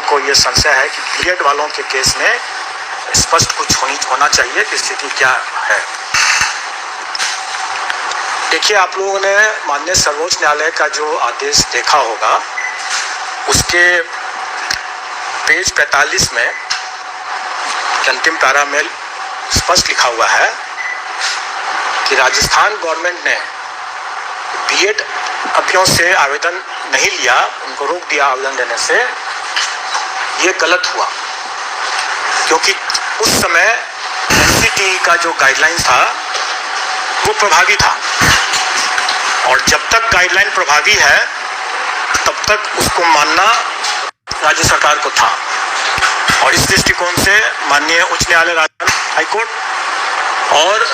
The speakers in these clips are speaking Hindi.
को ये संशय है कि बीएड वालों के केस में स्पष्ट कुछ होना चाहिए कि स्थिति क्या है। देखिए, आप लोगों ने माननीय सर्वोच्च न्यायालय का जो आदेश देखा होगा, उसके पेज 45 में अंतिम पैरा में स्पष्ट लिखा हुआ है कि राजस्थान गवर्नमेंट ने बीएड अभ्यर्थियों से आवेदन नहीं लिया, उनको रोक दिया आवेदन देने से। ये गलत हुआ क्योंकि उस समय एनसीटी का जो गाइडलाइन था वो प्रभावी था, और जब तक गाइडलाइन प्रभावी है तब तक उसको मानना राज्य सरकार को था। और इस दृष्टिकोण से माननीय उच्च न्यायालय राजस्थान हाईकोर्ट और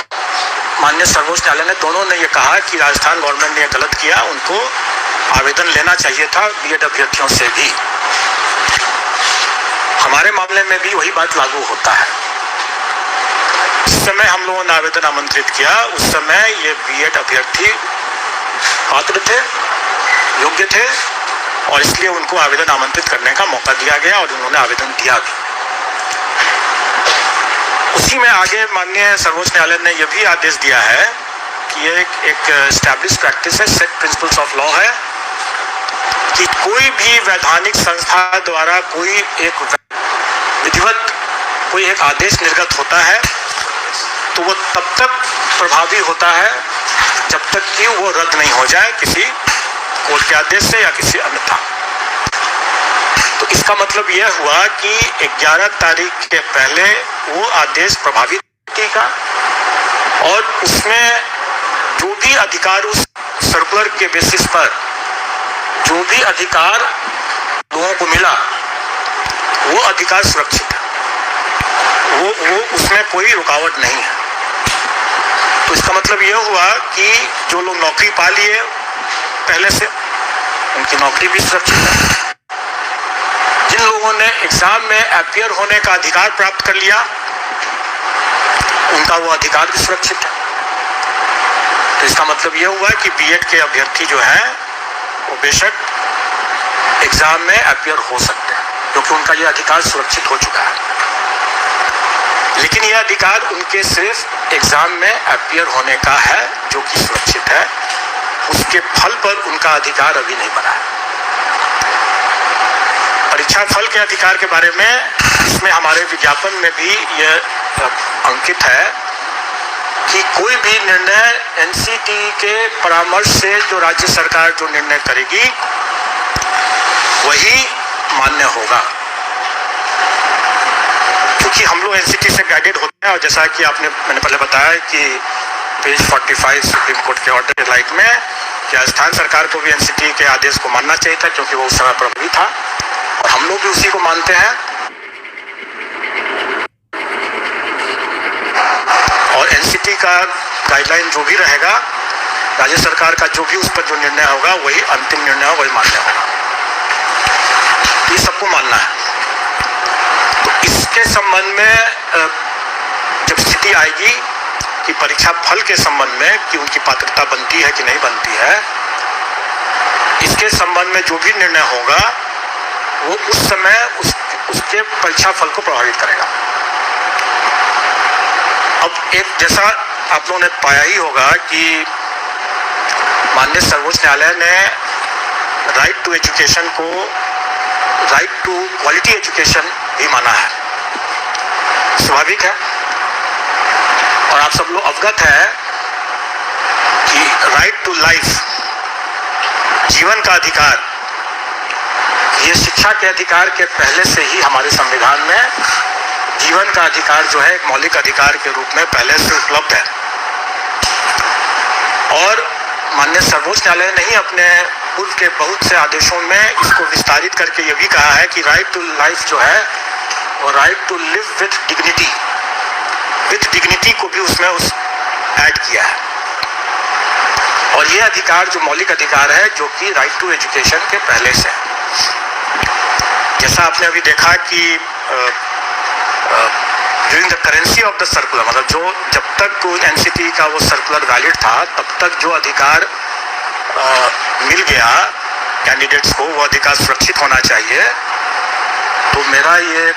माननीय सर्वोच्च न्यायालय ने दोनों ने ये कहा कि राजस्थान गवर्नमेंट ने गलत किया, उनको आवेदन लेना चाहिए था बीएड अभ्यर्थियों से भी। हमारे मामले में भी वही बात लागू होता है। उस समय हम लोगों ने आवेदन आमंत्रित किया, उस समय ये बीएड अभ्यर्थी पात्र थे, योग्य थे, और इसलिए उनको आवेदन आमंत्रित करने का मौका दिया गया और उन्होंने आवेदन दिया भी। उसी में आगे माननीय सर्वोच्च न्यायालय ने यह भी आदेश दिया है कि ये एक एस्टैब्लिश प्रैक्टिस है, सेट प्रिंसिपल्स ऑफ लॉ है कि कोई भी वैधानिक संस्था द्वारा कोई एक विधिवत कोई एक आदेश निर्गत होता है तो वो तब तक प्रभावी होता है जब तक कि वो रद्द नहीं हो जाए किसी कोर्ट के आदेश से या किसी अन्यथा। तो इसका मतलब यह हुआ कि 11 तारीख के पहले वो आदेश प्रभावी का, और उसमें जो भी अधिकार उस सर्कुलर के बेसिस पर जो भी अधिकार लोगों को मिला वो अधिकार सुरक्षित है, वो उसमें कोई रुकावट नहीं है। तो इसका मतलब यह हुआ कि जो लोग नौकरी पा लिए पहले से, उनकी नौकरी भी सुरक्षित है। जिन लोगों ने एग्जाम में अपीयर होने का अधिकार प्राप्त कर लिया, उनका वो अधिकार भी सुरक्षित है। तो इसका मतलब यह हुआ कि बीएड के अभ्यर्थी जो हैं वो बेशक एग्जाम में अपीयर हो सकते हैं क्योंकि उनका यह अधिकार सुरक्षित हो चुका है। लेकिन यह अधिकार उनके सिर्फ एग्जाम में अपीयर होने का है जो कि सुरक्षित है, उसके फल पर उनका अधिकार अभी नहीं बना है। परीक्षा फल के अधिकार के बारे में इसमें हमारे विज्ञापन में भी यह अंकित है कि कोई भी निर्णय एनसीटी के परामर्श से जो राज्य सरकार जो निर्णय करेगी वही मान्य होगा, क्योंकि हम लोग एनसीटी से गाइडेड होते हैं। और जैसा कि मैंने पहले बताया कि पेज 45 सुप्रीम कोर्ट के ऑर्डर के लाइट में कि राजस्थान सरकार को भी एनसीटी के आदेश को मानना चाहिए था क्योंकि वो उस समय प्रभावी था, और हम लोग भी उसी को मानते हैं। और एनसीटी का गाइडलाइन जो भी रहेगा, राज्य सरकार का जो भी उस पर जो निर्णय होगा वही अंतिम निर्णय होगा, वही मान्य होगा। ये सबको मानना है। तो इसके संबंध में जब स्थिति आएगी कि परीक्षा फल के संबंध में कि उनकी पात्रता बनती है कि नहीं बनती है, इसके संबंध में जो भी निर्णय होगा वो उस समय उसके परीक्षा फल को प्रभावित करेगा। अब एक जैसा आप लोगों ने पाया ही होगा कि माननीय सर्वोच्च न्यायालय ने राइट टू एजुकेशन को राइट टू क्वालिटी एजुकेशन भी माना है। स्वाभाविक है, और आप सब लोग अवगत है कि राइट टू लाइफ, जीवन का अधिकार, ये शिक्षा के अधिकार के पहले से ही हमारे संविधान में जीवन का अधिकार जो है एक मौलिक अधिकार के रूप में पहले से उपलब्ध है। और माननीय सर्वोच्च न्यायालय ने ही अपने पूर्व के बहुत से आदेशों में इसको विस्तारित करके ये भी कहा है कि राइट टू लाइफ जो है वो right to live with dignity को भी उसमें ऐड किया है। और ये अधिकार जो मौलिक अधिकार है जो कि राइट टू एजुकेशन के पहले से है। जैसा आपने अभी देखा कि during the currency of the circular, मतलब जो जब तक एनसीटी का वो सर्कुलर वैलिड था तब तक जो अधिकार मिल गया कैंडिडेट्स को, वो अधिकार सुरक्षित होना चाहिए। मेरा ये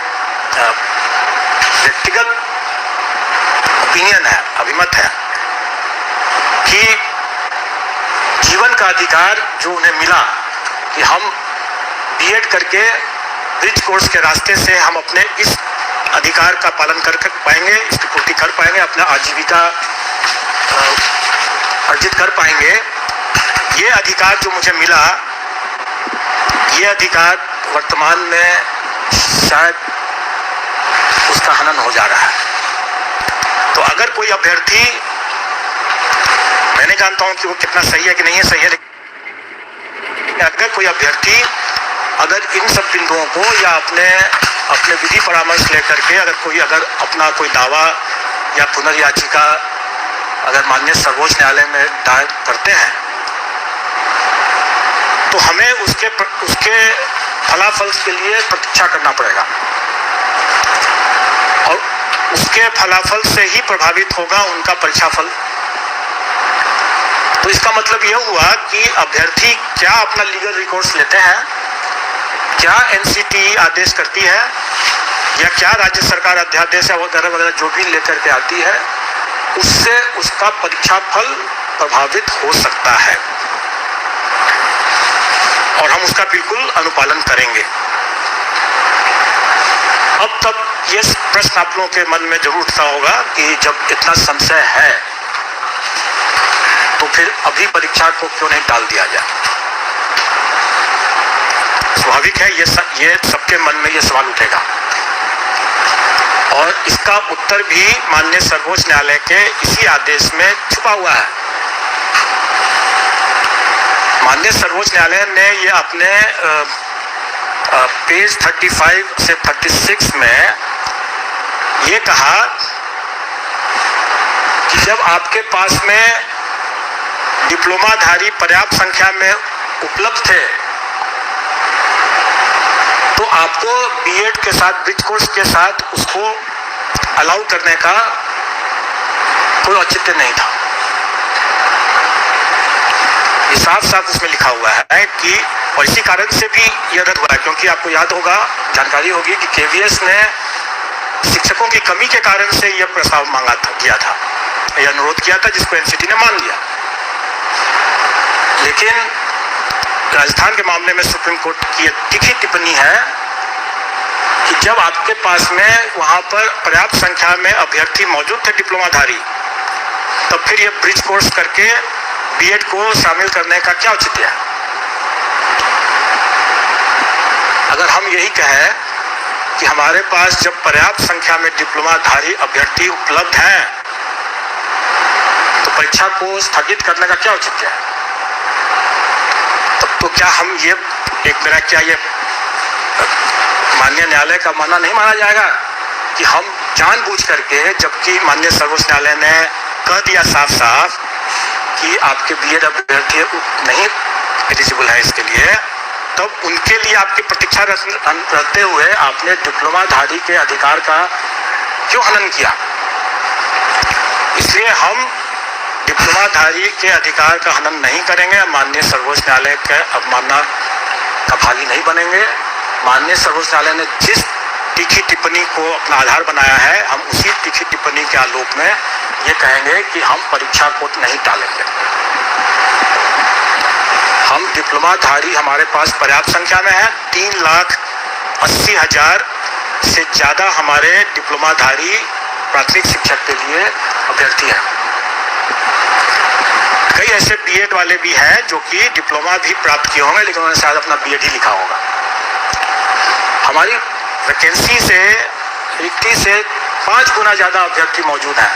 व्यक्तिगत ओपिनियन है, अभिमत है कि जीवन का अधिकार जो उन्हें मिला कि हम बीएड करके ब्रिज कोर्स के रास्ते से हम अपने इस अधिकार का पालन कर पाएंगे, इसकी पूर्ति कर पाएंगे, अपना आजीविका अर्जित कर पाएंगे। ये अधिकार जो मुझे मिला, ये अधिकार वर्तमान में शायद उसका हनन हो जा रहा है। तो अगर कोई अभ्यर्थी, मैं नहीं जानता हूं कि वो कितना सही है कि नहीं है सही है, लेकिन अगर कोई अभ्यर्थी अगर इन सब बिंदुओं को या अपने विधि परामर्श लेकर के अगर अपना कोई दावा या पुनर्याचिका अगर माननीय सर्वोच्च न्यायालय में दायर करते हैं, तो हमें उसके फलाफल के लिए प्रतीक्षा करना पड़ेगा और उसके फलाफल से ही प्रभावित होगा उनका परीक्षाफल। तो इसका मतलब यह हुआ कि अभ्यर्थी क्या अपना लीगल रिकॉर्ड्स लेते हैं, क्या एनसीटी आदेश करती है या क्या राज्य सरकार अध्यादेश वगैरह वगैरह जो भी लेकर के आती है, उससे उसका परीक्षाफल प्रभावित हो सकता है और हम उसका बिल्कुल अनुपालन करेंगे। अब तक ये प्रश्न आप लोगों के मन में जरूर उठता होगा कि जब इतना संशय है तो फिर अभी परीक्षा को क्यों नहीं टाल दिया जाए। स्वाभाविक है, ये सबके मन में ये सवाल उठेगा और इसका उत्तर भी माननीय सर्वोच्च न्यायालय के इसी आदेश में छुपा हुआ है। माननीय सर्वोच्च न्यायालय ने ये अपने पेज 35 से 36 में ये कहा कि जब आपके पास में डिप्लोमाधारी पर्याप्त संख्या में उपलब्ध थे तो आपको बीएड के साथ, ब्रिज कोर्स के साथ उसको अलाउ करने का कोई औचित्य नहीं था। ये साफ साफ उसमें लिखा हुआ है कि और इसी कारण से भी यह रद्द हुआ है, क्योंकि आपको याद होगा, जानकारी होगी कि केवीएस ने शिक्षकों की कमी के कारण से यह प्रस्ताव किया था, यह अनुरोध किया था, जिसको एनसीटी ने मान लिया। लेकिन राजस्थान के मामले में सुप्रीम कोर्ट की तीखी टिप्पणी है कि जब आपके पास में वहां पर पर्याप्त संख्या में अभ्यर्थी मौजूद थे डिप्लोमाधारी, तब फिर ये ब्रिज कोर्स करके बीएड को शामिल करने का क्या औचित्य है। अगर हम यही कहें कि हमारे पास जब पर्याप्त संख्या में डिप्लोमाधारी अभ्यर्थी उपलब्ध हैं तो परीक्षा को स्थगित करने का क्या औचित्य है, तो क्या हम ये मेरा क्या ये माननीय न्यायालय का मानना नहीं माना जाएगा कि हम जानबूझ करके, जबकि माननीय सर्वोच्च न्यायालय ने कह दिया साफ साफ कि आपके बीएड अभ्यर्थी नहीं एलिजिबल है इसके लिए, तब उनके लिए आपकी प्रतीक्षा रखते हुए आपने डिप्लोमाधारी के अधिकार का क्यों हनन किया। इसलिए हम डिप्लोमाधारी के अधिकार का हनन नहीं करेंगे, माननीय सर्वोच्च न्यायालय के अवमानना का भागी नहीं बनेंगे। माननीय सर्वोच्च न्यायालय ने जिस तीखी टिप्पणी को अपना आधार बनाया है, हम उसी तीखी टिप्पणी के आलोक में ये कहेंगे कि हम परीक्षा को नहीं टालेंगे। हम डिप्लोमाधारी हमारे पास पर्याप्त संख्या में है, 3,80,000 से ज्यादा हमारे डिप्लोमाधारी प्राथमिक शिक्षक के लिए अभ्यर्थी हैं। कई ऐसे बीएड वाले भी हैं जो कि डिप्लोमा भी प्राप्त किए होंगे, लेकिन उन्होंने शायद अपना बीएड ही लिखा होगा। हमारी वैकेंसी से रिक्ति से 5 गुना ज्यादा अभ्यर्थी मौजूद हैं।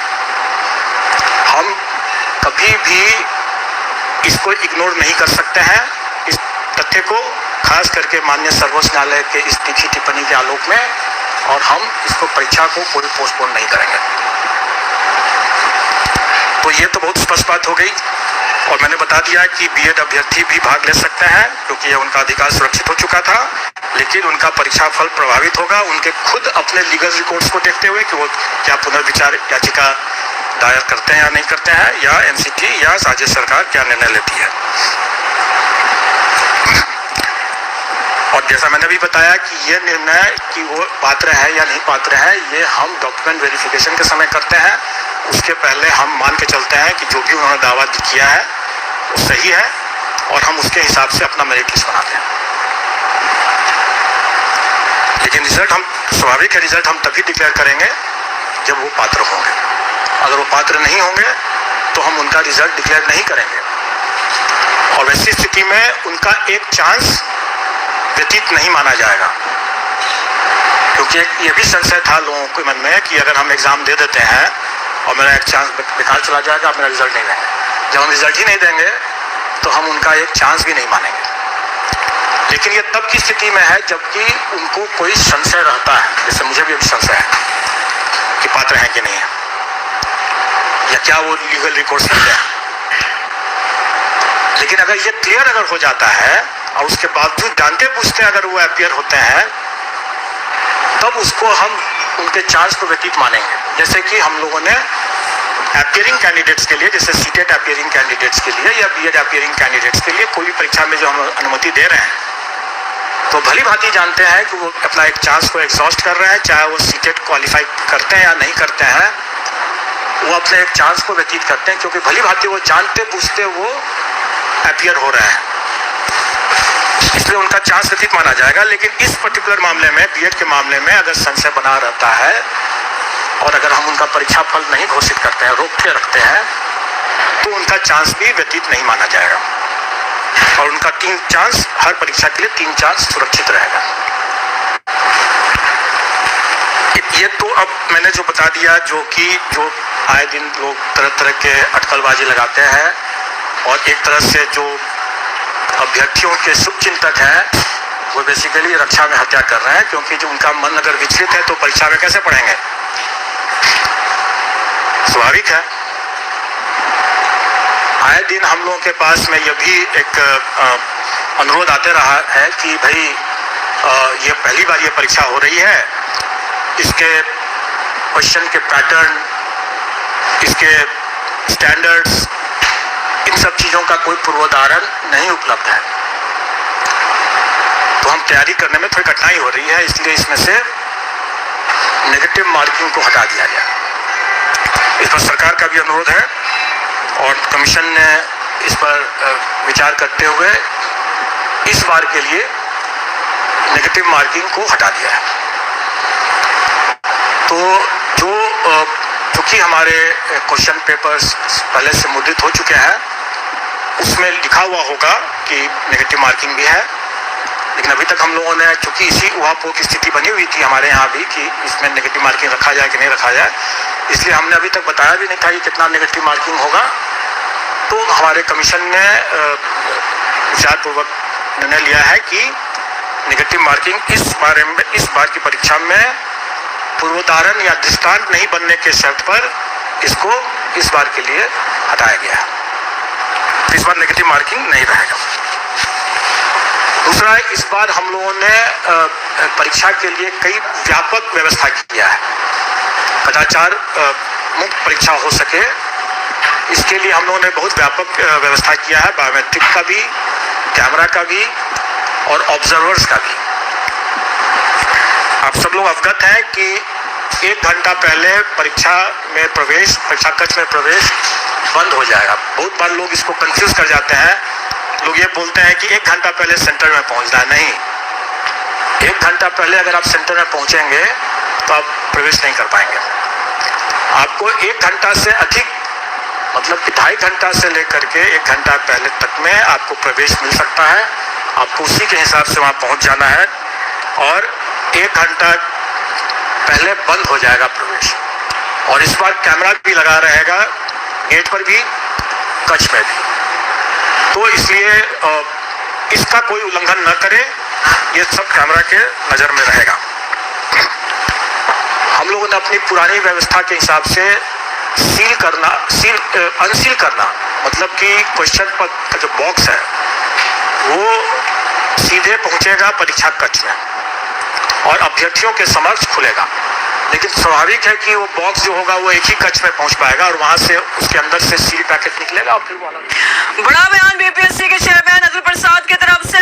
हम कभी भी इसको इग्नोर नहीं कर सकते हैं, इस तथ्य को, खास करके माननीय सर्वोच्च न्यायालय के इस तीखी टिप्पणी के आलोक में, और हम इसको परीक्षा को कोई पोस्टपोन नहीं करेंगे। तो ये तो बहुत स्पष्ट बात हो गई और मैंने बता दिया कि बीएड अभ्यर्थी भी भाग ले सकते हैं क्योंकि ये उनका अधिकार सुरक्षित हो चुका था, लेकिन उनका परीक्षा फल प्रभावित होगा उनके खुद अपने लीगल रिकॉर्ड्स को देखते हुए कि वो क्या पुनर्विचार याचिका दायर करते हैं या नहीं करते हैं, या एनसीटी या राज्य सरकार क्या निर्णय लेती है। और और जैसा मैंने भी बताया कि ये निर्णय कि वो पात्र है या नहीं पात्र है, ये हम डॉक्यूमेंट वेरिफिकेशन के समय करते हैं। उसके पहले हम मान के चलते हैं कि जो भी उन्होंने दावा किया है वो सही है और हम उसके हिसाब से अपना मेरिट लिस्ट बनाते हैं। लेकिन रिजल्ट हम स्वाभाविक है, रिजल्ट हम तभी डिक्लेयर करेंगे जब वो पात्र होंगे। अगर वो पात्र नहीं होंगे तो हम उनका रिजल्ट डिक्लेयर नहीं करेंगे और वैसी स्थिति में उनका एक चांस व्यतीत नहीं माना जाएगा, क्योंकि ये भी संशय था लोगों के मन में कि अगर हम एग्जाम दे देते हैं और मेरा एक चांस बेकार चला जाएगा, मेरा रिजल्ट नहीं देंगे। जब हम रिजल्ट ही नहीं देंगे तो हम उनका एक चांस भी नहीं मानेंगे। लेकिन ये तब की स्थिति में है जबकि उनको कोई संशय रहता है, जैसे मुझे भी अभी संशय है कि पात्र हैं कि नहीं है, या क्या वो लीगल रिकॉर्ड्स करते हैं। लेकिन अगर ये क्लियर अगर हो जाता है और उसके बावजूद जानते बूझते अगर वो अपीयर होते हैं, तब उसको हम उनके चांस को व्यतीत मानेंगे। जैसे कि हम लोगों ने अपीयरिंग कैंडिडेट्स के लिए, जैसे सीटेट अपीयरिंग कैंडिडेट्स के लिए या बीएड अपीयरिंग कैंडिडेट्स के लिए कोई भी परीक्षा में जो हम अनुमति दे रहे हैं, तो भली भांति जानते हैं कि वो अपना एक चांस को एग्जॉस्ट कर रहे हैं, चाहे वो सीटेट क्वालिफाई करते हैं या नहीं करते हैं, वो अपने एक चांस को व्यतीत करते हैं, क्योंकि भली भांति वो जानते बूझते वो अपीयर हो रहे हैं, इसलिए उनका चांस व्यतीत माना जाएगा। लेकिन इस पर्टिकुलर मामले में, बीएड के मामले में अगर संशय बना रहता है और अगर हम उनका परीक्षा फल नहीं घोषित करते हैं, रोक के रखते हैं, तो उनका चांस भी व्यतीत नहीं माना जाएगा और उनका 3 चांस, हर परीक्षा के लिए 3 चांस सुरक्षित रहेगा। ये तो अब मैंने जो बता दिया, जो आए दिन लोग तरह तरह के अटकलबाजी लगाते हैं और एक तरह से जो अभ्यर्थियों के शुभचिंतक हैं वो बेसिकली रक्षा में हत्या कर रहे हैं, क्योंकि जो उनका मन अगर विचलित है तो परीक्षा में कैसे पढ़ेंगे, स्वाभाविक है। आए दिन हम लोगों के पास में यह भी एक अनुरोध आते रहा है कि भाई ये पहली बार ये परीक्षा हो रही है, इसके क्वेश्चन के पैटर्न, इसके स्टैंडर्ड्स, इन सब चीज़ों का कोई पूर्वोदाहरण नहीं उपलब्ध है, तो हम तैयारी करने में थोड़ी कठिनाई हो रही है, इसलिए इसमें से नेगेटिव मार्किंग को हटा दिया गया। इस पर सरकार का भी अनुरोध है और कमीशन ने इस पर विचार करते हुए इस बार के लिए नेगेटिव मार्किंग को हटा दिया है। तो चूँकि हमारे क्वेश्चन पेपर्स पहले से मुद्रित हो चुके हैं, उसमें लिखा हुआ होगा कि नेगेटिव मार्किंग भी है, लेकिन अभी तक हम लोगों ने, चूँकि इसी उहापोह की स्थिति बनी हुई थी हमारे यहाँ भी कि इसमें नेगेटिव मार्किंग रखा जाए कि नहीं रखा जाए, इसलिए हमने अभी तक बताया भी नहीं था कि कितना नेगेटिव मार्किंग होगा। तो हमारे कमीशन ने विचारपूर्वक निर्णय लिया है कि नेगेटिव मार्किंग इस बार की परीक्षा में पूर्वोदाहरण या दृष्टांत नहीं बनने के शर्त पर इसको इस बार के लिए हटाया गया है। इस बार नेगेटिव मार्किंग नहीं रहेगा। दूसरा, इस बार हम लोगों ने परीक्षा के लिए कई व्यापक व्यवस्था किया है, कदाचार मुक्त परीक्षा हो सके, इसके लिए हम लोगों ने बहुत व्यापक व्यवस्था किया है, बायोमेट्रिक का भी, कैमरा का भी और ऑब्जर्वर्स का भी। आप सब लोग अवगत हैं कि 1 घंटा पहले परीक्षा कक्ष में प्रवेश बंद हो जाएगा। बहुत बार लोग इसको कंफ्यूज कर जाते हैं, लोग ये बोलते हैं कि 1 घंटा पहले सेंटर में पहुंचना है। नहीं, 1 घंटा पहले अगर आप सेंटर में पहुंचेंगे तो आप प्रवेश नहीं कर पाएंगे। आपको 1 घंटा से अधिक, मतलब 2.5 घंटा से लेकर के 1 घंटा पहले तक में आपको प्रवेश मिल सकता है। आपको उसी के हिसाब से वहाँ पहुँच जाना है और 1 घंटा पहले बंद हो जाएगा प्रवेश। और इस बार कैमरा भी लगा रहेगा, गेट पर भी, कक्ष में भी। तो इसलिए इसका कोई उल्लंघन न करे, ये सब कैमरा के नज़र में रहेगा। हम लोगों ने अपनी पुरानी व्यवस्था के हिसाब से अनसील करना, मतलब कि क्वेश्चन पर का जो बॉक्स है वो सीधे पहुंचेगा परीक्षा कक्ष में और अभ्यर्थियों के समक्ष खुलेगा। लेकिन स्वाभाविक है कि वो बॉक्स जो होगा वो एक ही कक्ष में पहुंच पाएगा और वहां से उसके अंदर से सील पैकेट निकलेगा और फिर वो बड़ा बयान बीपीएससी के चेयरमैन अतुल प्रसाद की तरफ से।